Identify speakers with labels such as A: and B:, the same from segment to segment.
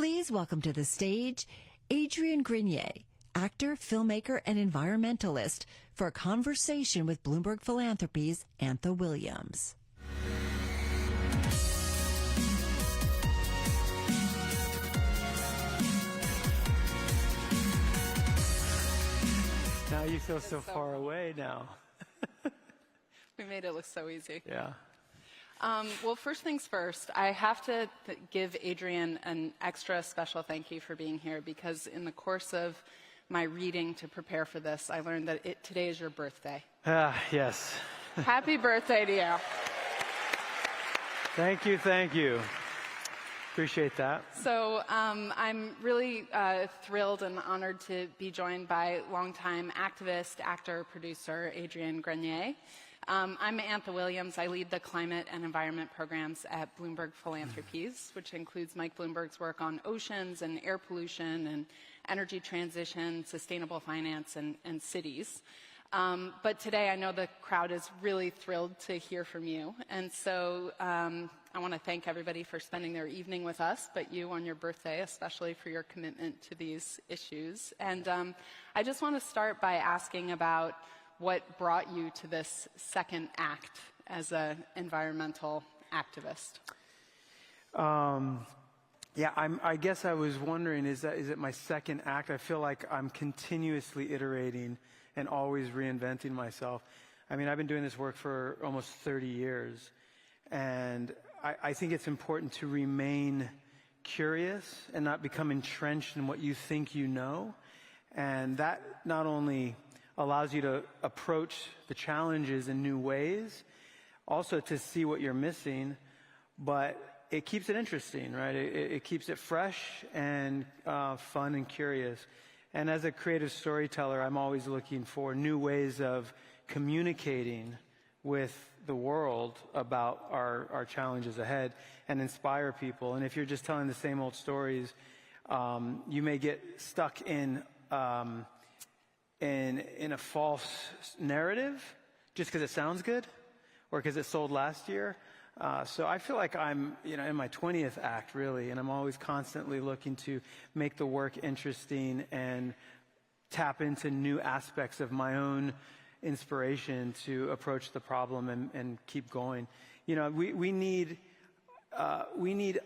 A: Please welcome to the stage Adrian Grenier, actor, filmmaker, and environmentalist, for a conversation with Bloomberg Philanthropies Antha Williams.
B: Now you feel so far away now.
C: We made it look so easy.
B: Yeah.
C: Well, first things first, I have to give Adrian an extra special thank you for being here, because in the course of my reading to prepare for this, I learned that today is your birthday.
B: Yes.
C: Happy birthday to you.
B: Thank you, thank you. Appreciate that.
C: So I'm really thrilled and honored to be joined by longtime activist, actor, producer Adrian Grenier. I'm Antha Williams. I lead the climate and environment programs at Bloomberg Philanthropies, which includes Mike Bloomberg's work on oceans and air pollution and energy transition, sustainable finance, and cities. But today I know the crowd is really thrilled to hear from you. And so I want to thank everybody for spending their evening with us, but you on your birthday, especially for your commitment to these issues. And I just want to start by asking about what brought you to this second act as an environmental activist.
B: Yeah, I guess I was wondering, is it my second act? I feel like I'm continuously iterating and always reinventing myself. I mean, I've been doing this work for almost 30 years, and I think it's important to remain curious and not become entrenched in what you think you know. And that not only allows you to approach the challenges in new ways, also to see what you're missing, but it keeps it interesting, right? It keeps it fresh and fun and curious. And as a creative storyteller, I'm always looking for new ways of communicating with the world about our challenges ahead and inspire people. And if you're just telling the same old stories, you may get stuck in a false narrative just because it sounds good or because it sold last year. So I feel like I'm, in my 20th act, really, and I'm always constantly looking to make the work interesting and tap into new aspects of my own inspiration to approach the problem and keep going. We need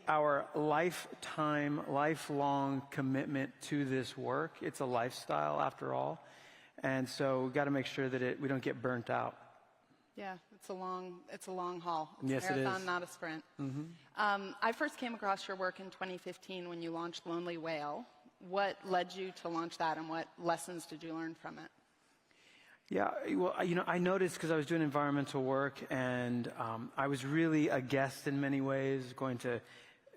B: our lifelong commitment to this work. It's a lifestyle, after all. And so we've got to make sure that we don't get burnt out.
C: Yeah, it's a long haul. It's
B: yes,
C: a marathon,
B: it is.
C: Not a sprint.
B: Mm-hmm.
C: I first came across your work in 2015 when you launched Lonely Whale. What led you to launch that, and what lessons did you learn from it?
B: Yeah, well, I noticed, because I was doing environmental work, and I was really a guest in many ways, going to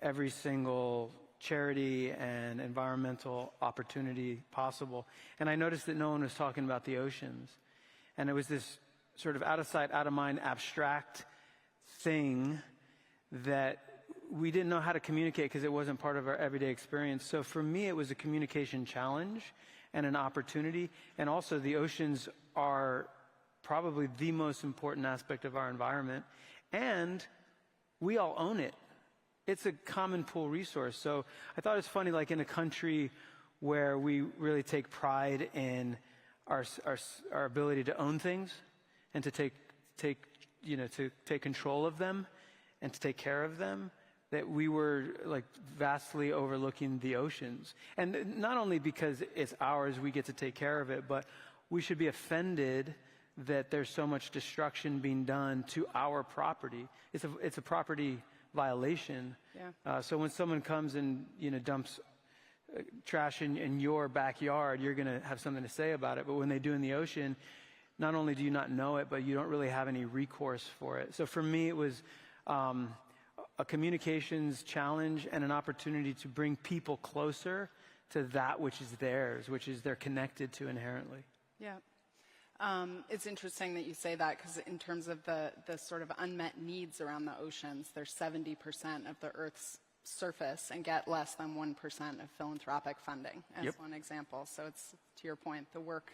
B: every single charity and environmental opportunity possible. And I noticed that no one was talking about the oceans. And it was this sort of out of sight, out of mind, abstract thing that we didn't know how to communicate because it wasn't part of our everyday experience. So for me, it was a communication challenge and an opportunity. And also, the oceans are probably the most important aspect of our environment. And we all own it. It's a common pool resource. So I thought it's funny, like in a country where we really take pride in our ability to own things and to take control of them and to take care of them, that we were like vastly overlooking the oceans. And not only because it's ours, we get to take care of it, but we should be offended that there's so much destruction being done to our property. It's a property violation.
C: Yeah.
B: So when someone comes and dumps trash in your backyard, you're going to have something to say about it. But when they do in the ocean, not only do you not know it, but you don't really have any recourse for it. So for me, it was a communications challenge and an opportunity to bring people closer to that which is theirs, which is they're connected to inherently.
C: Yeah. It's interesting that you say that, because in terms of the sort of unmet needs around the oceans, there's 70% of the Earth's surface and get less than 1% of philanthropic funding, as one example. So it's, to your point, the work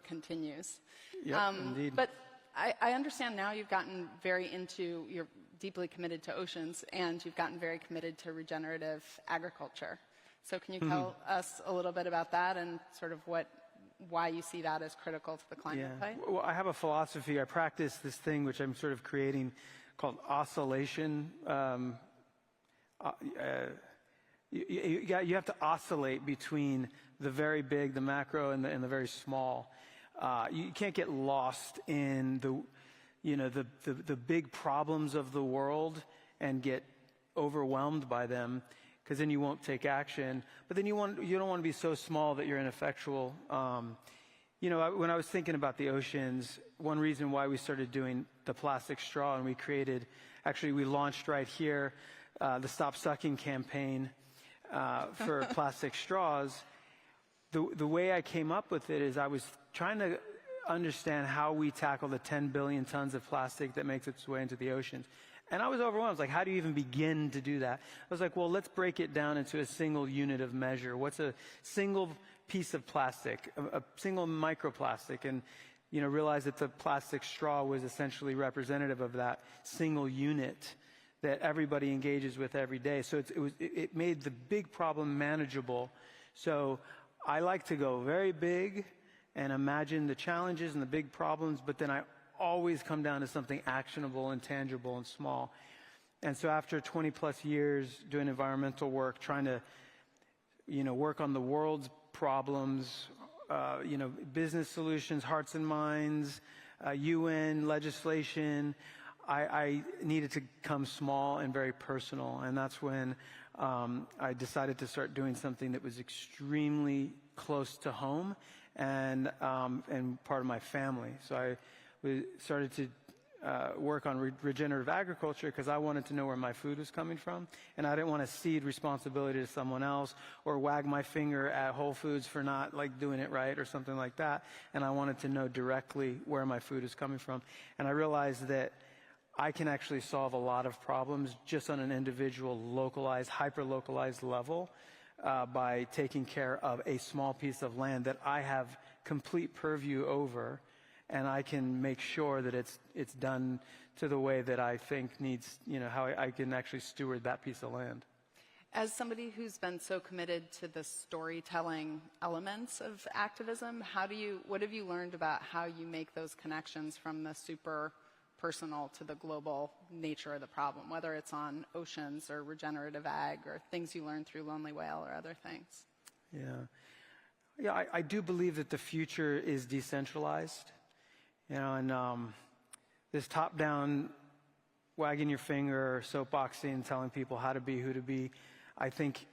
C: continues.
B: Yep, indeed.
C: But I understand now you've gotten very into, you're deeply committed to oceans, and you've gotten very committed to regenerative agriculture. So can you tell us a little bit about that and sort of why you see that as critical to the climate fight?
B: Well, I have a philosophy. I practice this thing which I'm sort of creating called oscillation. You have to oscillate between the very big, the macro, and the very small. You can't get lost in the big problems of the world and get overwhelmed by them, because then you won't take action. But then you don't want to be so small that you're ineffectual. When I was thinking about the oceans, one reason why we started doing the plastic straw, and we launched right here the Stop Sucking campaign for plastic straws. The way I came up with it is I was trying to understand how we tackle the 10 billion tons of plastic that makes its way into the oceans. And I was overwhelmed. I was like, how do you even begin to do that? I was like, well, let's break it down into a single unit of measure. What's a single piece of plastic, a single microplastic? And, realize that the plastic straw was essentially representative of that single unit that everybody engages with every day. So it made the big problem manageable. So I like to go very big and imagine the challenges and the big problems, but then I always come down to something actionable and tangible and small. And so after 20 plus years doing environmental work, trying to, work on the world's problems, business solutions, hearts and minds, UN legislation, I needed to come small and very personal. And that's when I decided to start doing something that was extremely close to home and part of my family. So we started to work on regenerative agriculture because I wanted to know where my food was coming from, and I didn't want to cede responsibility to someone else or wag my finger at Whole Foods for not doing it right or something like that. And I wanted to know directly where my food is coming from. And I realized that I can actually solve a lot of problems just on an individual, localized, hyper-localized level by taking care of a small piece of land that I have complete purview over, and I can make sure that it's done to the way that I think needs, how I can actually steward that piece of land.
C: As somebody who's been so committed to the storytelling elements of activism, what have you learned about how you make those connections from the super personal to the global nature of the problem, whether it's on oceans or regenerative ag or things you learn through Lonely Whale or other things?
B: Yeah, I do believe that the future is decentralized, and this top-down wagging your finger, soapboxing, telling people how to be, who to be, I think,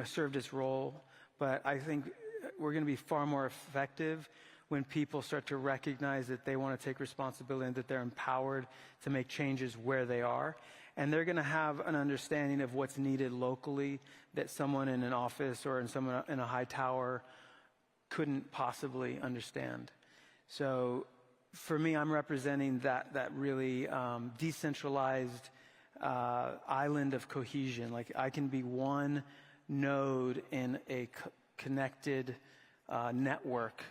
B: served its role. But I think we're going to be far more effective when people start to recognize that they want to take responsibility and that they're empowered to make changes where they are. And they're going to have an understanding of what's needed locally that someone in an office or someone in a high tower couldn't possibly understand. So for me, I'm representing that really decentralized island of cohesion. Like, I can be one node in a connected network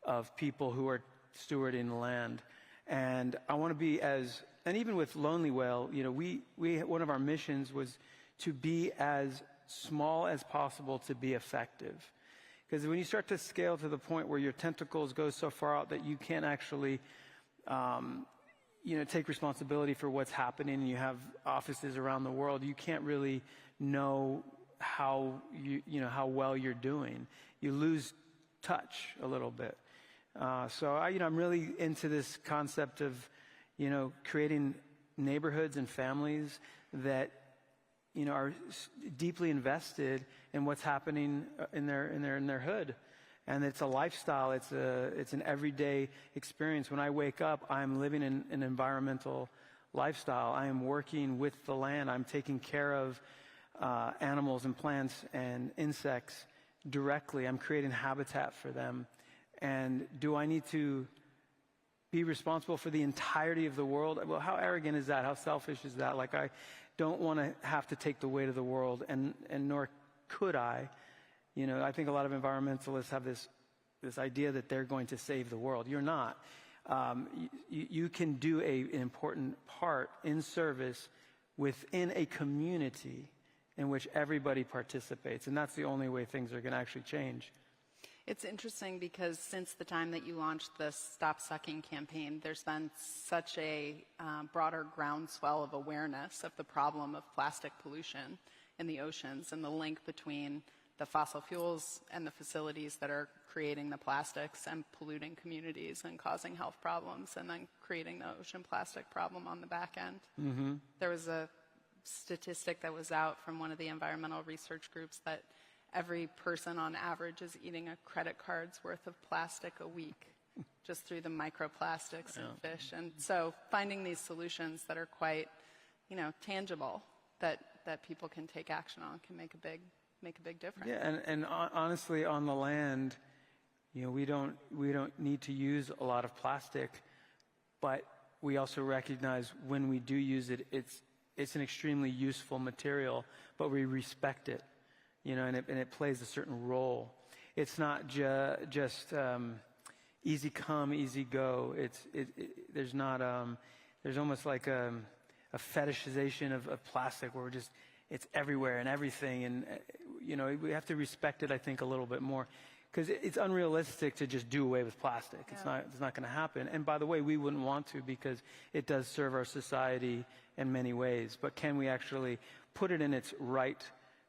B: of people who are stewarding the land. And I want to be and even with Lonely Whale, one of our missions was to be as small as possible to be effective. Because when you start to scale to the point where your tentacles go so far out that you can't actually, take responsibility for what's happening, and you have offices around the world, you can't really know how how well you're doing. You lose touch a little bit. So I'm really into this concept of, creating neighborhoods and families that, are deeply invested in what's happening in their hood. And it's a lifestyle. It's an everyday experience. When I wake up, I'm living in an environmental lifestyle. I am working with the land. I'm taking care of animals and plants and insects directly. I'm creating habitat for them. And do I need to be responsible for the entirety of the world? Well, how arrogant is that? How selfish is that? Like, I don't want to have to take the weight of the world, and nor could I. I think a lot of environmentalists have this idea that they're going to save the world. You're not. You can do an important part in service within a community in which everybody participates. And that's the only way things are going to actually change.
C: It's interesting because since the time that you launched the Stop Sucking campaign, there's been such a broader groundswell of awareness of the problem of plastic pollution in the oceans and the link between the fossil fuels and the facilities that are creating the plastics and polluting communities and causing health problems, and then creating the ocean plastic problem on the back end. Mm-hmm. There was a statistic that was out from one of the environmental research groups that every person on average is eating a credit card's worth of plastic a week just through the microplastics in fish. And so finding these solutions that are quite, tangible that people can take action on can make a big difference.
B: Yeah, and honestly, on the land, we don't need to use a lot of plastic, but we also recognize when we do use it, it's an extremely useful material, but we respect it, and it plays a certain role. It's not just easy come, easy go. There's almost like a fetishization of plastic where it's everywhere and everything, and we have to respect it, I think, a little bit more, because it's unrealistic to just do away with plastic. Yeah. It's not going to happen. And by the way, we wouldn't want to, because it does serve our society in many ways. But can we actually put it in its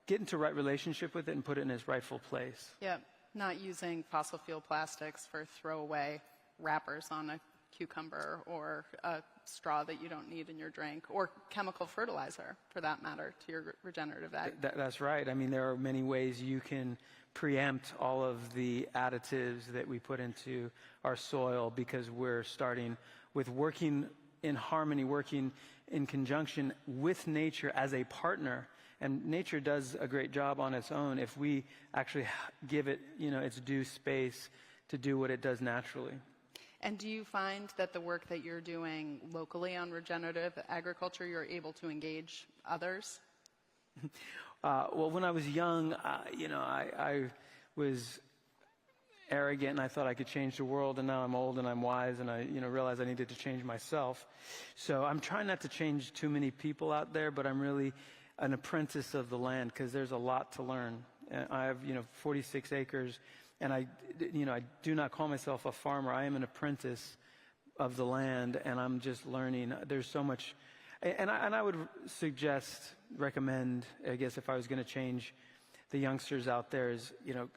B: get into right relationship with it and put it in its rightful place?
C: Yeah, not using fossil fuel plastics for throwaway wrappers on a cucumber or a straw that you don't need in your drink, or chemical fertilizer, for that matter, to your regenerative ag.
B: That's right. I mean, there are many ways you can preempt all of the additives that we put into our soil, because we're starting with working in harmony, working in conjunction with nature as a partner. And nature does a great job on its own if we actually give it, its due space to do what it does naturally.
C: And do you find that the work that you're doing locally on regenerative agriculture, you're able to engage others?
B: Well, when I was young, I was arrogant, and I thought I could change the world, and now I'm old and I'm wise, and I realize I needed to change myself. So I'm trying not to change too many people out there, but I'm really an apprentice of the land, because there's a lot to learn. I have 46 acres, and I do not call myself a farmer. I am an apprentice of the land, and I'm just learning. There's so much, and I would recommend, I guess, if I was going to change the youngsters out there, is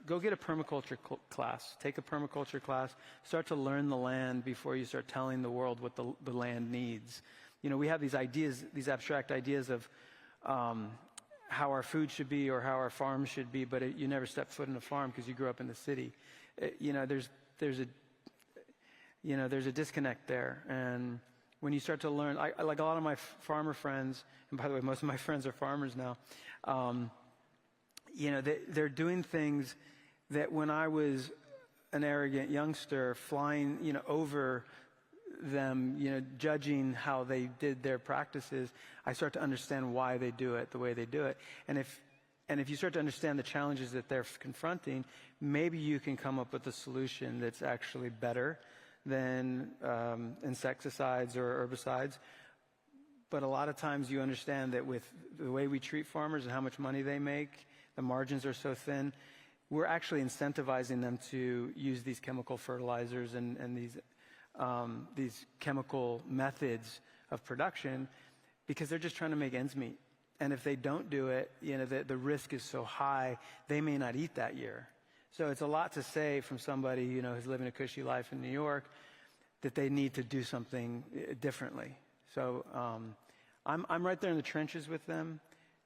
B: go get a permaculture class. Take a permaculture class. Start to learn the land before you start telling the world what the land needs. We have these ideas, these abstract ideas of how our food should be or how our farm should be, but you never step foot in a farm because you grew up in the city. There's a disconnect there, and when you start to learn, I like a lot of my farmer friends, and by the way, most of my friends are farmers now. They're doing things that when I was an arrogant youngster, flying over them, judging how they did their practices, I start to understand why they do it the way they do it. And if you start to understand the challenges that they're confronting, maybe you can come up with a solution that's actually better than insecticides or herbicides. But a lot of times you understand that with the way we treat farmers and how much money they make, the margins are so thin, we're actually incentivizing them to use these chemical fertilizers and these chemical methods of production, because they're just trying to make ends meet. And if they don't do it, the risk is so high, they may not eat that year. So it's a lot to say from somebody, who's living a cushy life in New York, that they need to do something differently. So I'm right there in the trenches with them,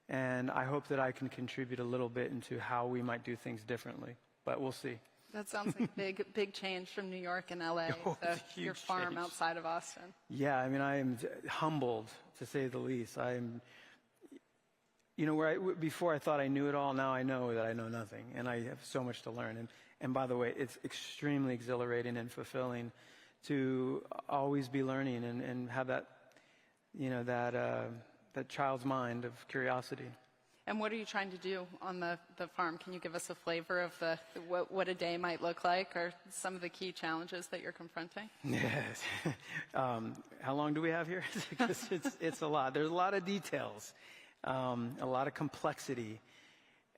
B: and I hope that I can contribute a little bit into how we might do things differently. But we'll see.
C: That sounds like a big change from New York and LA to your farm outside of Austin.
B: Yeah, I mean, I am humbled, to say the least. Before I thought I knew it all, now I know that I know nothing, and I have so much to learn. And by the way, it's extremely exhilarating and fulfilling to always be learning and have that, that child's mind of curiosity.
C: And what are you trying to do on the farm? Can you give us a flavor of what a day might look like, or some of the key challenges that you're confronting?
B: Yes. How long do we have here? Because it's a lot. There's a lot of details, a lot of complexity,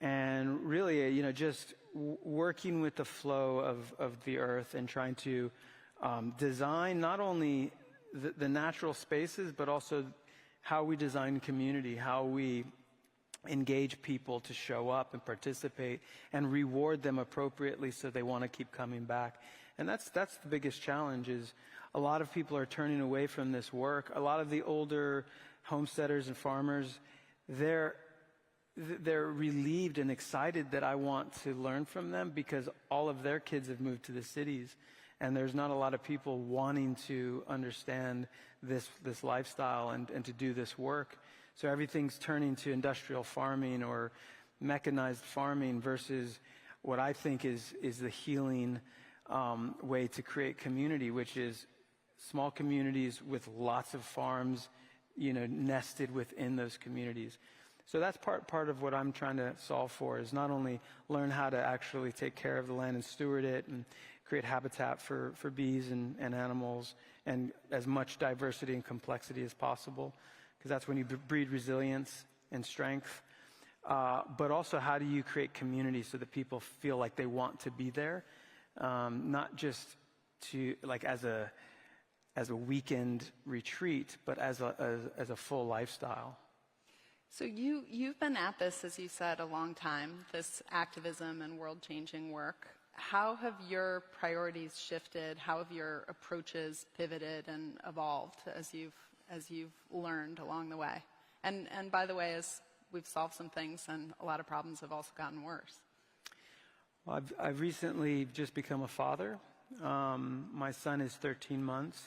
B: and really, just working with the flow of the earth and trying to design not only the natural spaces, but also how we design community, how we engage people to show up and participate and reward them appropriately so they want to keep coming back. And that's the biggest challenge, is a lot of people are turning away from this work. A lot of the older homesteaders and farmers, they're relieved and excited that I want to learn from them, because all of their kids have moved to the cities, and there's not a lot of people wanting to understand this lifestyle and to do this work. So everything's turning to industrial farming or mechanized farming versus what I think is the healing way to create community, which is small communities with lots of farms, nested within those communities. So that's part of what I'm trying to solve for, is not only learn how to actually take care of the land and steward it and create habitat for bees and animals and as much diversity and complexity as possible, because that's when you breed resilience and strength. But also, how do you create community so that people feel like they want to be there, not just to as a weekend retreat, but as a full lifestyle.
C: So you've been at this, as you said, a long time, this activism and world-changing work. How have your priorities shifted? How have your approaches pivoted and evolved as you've learned along the way? And by the way, as we've solved some things, and a lot of problems have also gotten worse.
B: Well, I've recently just become a father. My son is 13 months.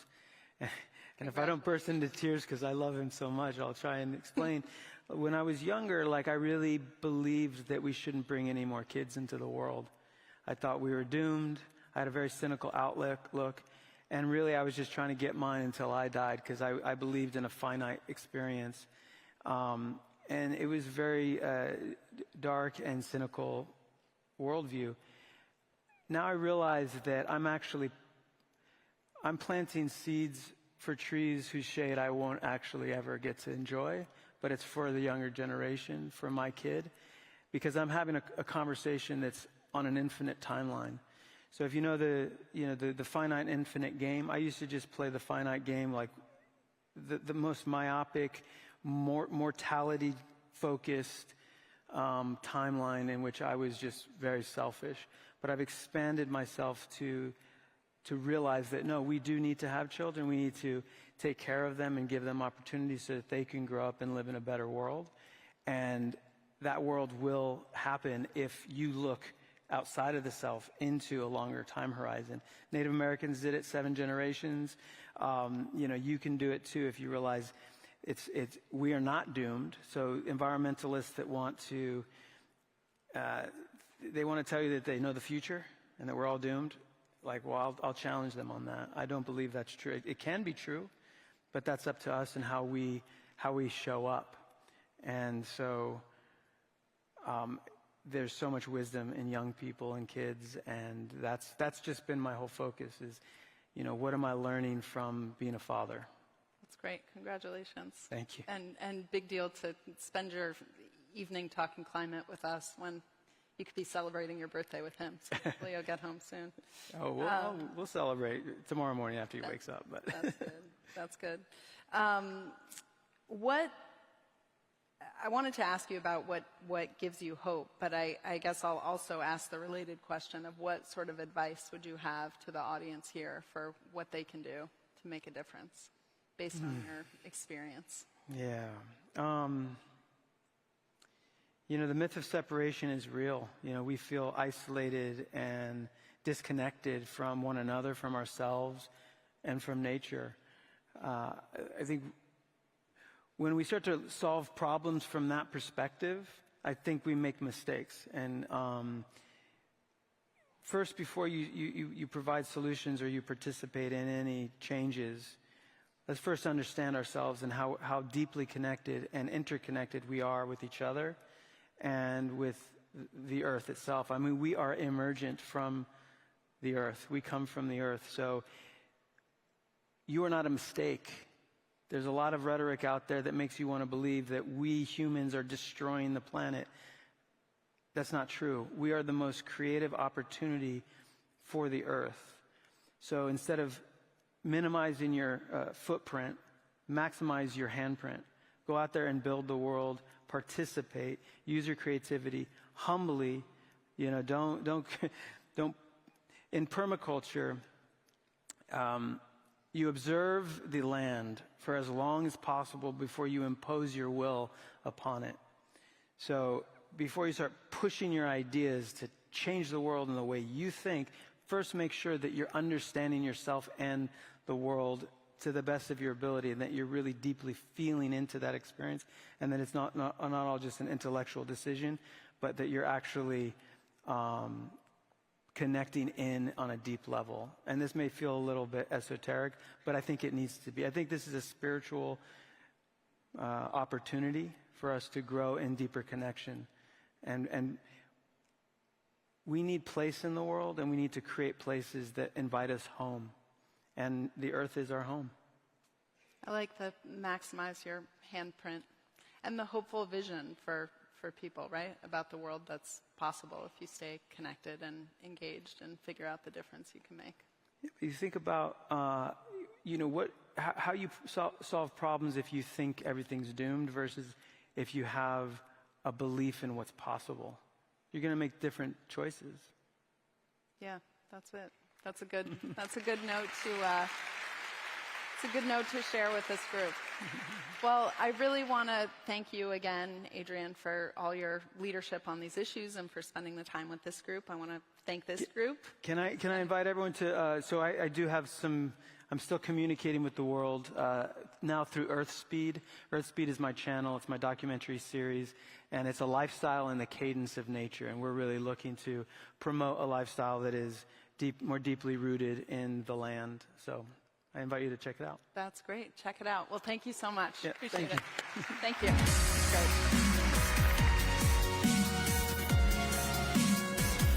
B: And if I don't burst into tears because I love him so much, I'll try and explain. When I was younger, I really believed that we shouldn't bring any more kids into the world. I thought we were doomed. I had a very cynical outlook. And really, I was just trying to get mine until I died, because I believed in a finite experience. And it was very dark and cynical worldview. Now I realize that I'm planting seeds for trees whose shade I won't actually ever get to enjoy, but it's for the younger generation, for my kid, because I'm having a conversation that's on an infinite timeline. So if you know the finite infinite game, I used to just play the finite game like the most myopic, mortality focused timeline in which I was just very selfish. But I've expanded myself to realize that, no, we do need to have children. We need to take care of them and give them opportunities so that they can grow up and live in a better world. And that world will happen if you look outside of the self into a longer time horizon. Native Americans did it 7 generations. You can do it too if you realize we are not doomed. So environmentalists that want to, they want to tell you that they know the future and that we're all doomed. I'll challenge them on that. I don't believe that's true. It can be true, but that's up to us and how we show up. And so there's so much wisdom in young people and kids, and that's just been my whole focus is, what am I learning from being a father?
C: That's great. Congratulations.
B: Thank you.
C: And big deal to spend your evening talking climate with us when you could be celebrating your birthday with him. So hopefully you'll get home soon.
B: Oh, we'll celebrate tomorrow morning after he wakes up. But
C: that's good. That's good. I wanted to ask you about what gives you hope, but I guess I'll also ask the related question of what sort of advice would you have to the audience here for what they can do to make a difference based on your experience?
B: Yeah. The myth of separation is real. We feel isolated and disconnected from one another, from ourselves, and from nature. I think when we start to solve problems from that perspective, I think we make mistakes. And first, before you provide solutions or you participate in any changes, let's first understand ourselves and how deeply connected and interconnected we are with each other. and with the earth itself. I mean, we are emergent from the earth. We come from the earth. So you are not a mistake. There's a lot of rhetoric out there that makes you want to believe that we humans are destroying the planet. That's not true. We are the most creative opportunity for the earth. So instead of minimizing your footprint, maximize your handprint. Go out there and build the world. Participate. Use your creativity humbly. You know, don't. In permaculture, you observe the land for as long as possible before you impose your will upon it. So before you start pushing your ideas to change the world in the way you think, first make sure that you're understanding yourself and the world to the best of your ability, and that you're really deeply feeling into that experience, and that it's not all just an intellectual decision, but that you're actually connecting in on a deep level. And this may feel a little bit esoteric, but I think it needs to be. I think this is a spiritual opportunity for us to grow in deeper connection. And we need place in the world, and we need to create places that invite us home. And the earth is our home.
C: I like the maximize your handprint and the hopeful vision for people, right? About the world that's possible if you stay connected and engaged and figure out the difference you can make.
B: You think about, how you solve problems if you think everything's doomed versus if you have a belief in what's possible. You're going to make different choices.
C: Yeah, that's it. That's a good note to. It's a good note to share with this group. Well, I really want to thank you again, Adrian, for all your leadership on these issues and for spending the time with this group. I want to thank this group.
B: Can I invite everyone to? So I do have some. I'm still communicating with the world now through Earthspeed. Earthspeed is my channel. It's my documentary series, and it's a lifestyle in the cadence of nature. And we're really looking to promote a lifestyle that is more deeply rooted in the land. So I invite you to check it out.
C: That's great. Check it out. Well, thank you so much.
B: Yeah,
C: Appreciate
B: thank
C: it. Thank you. It's great.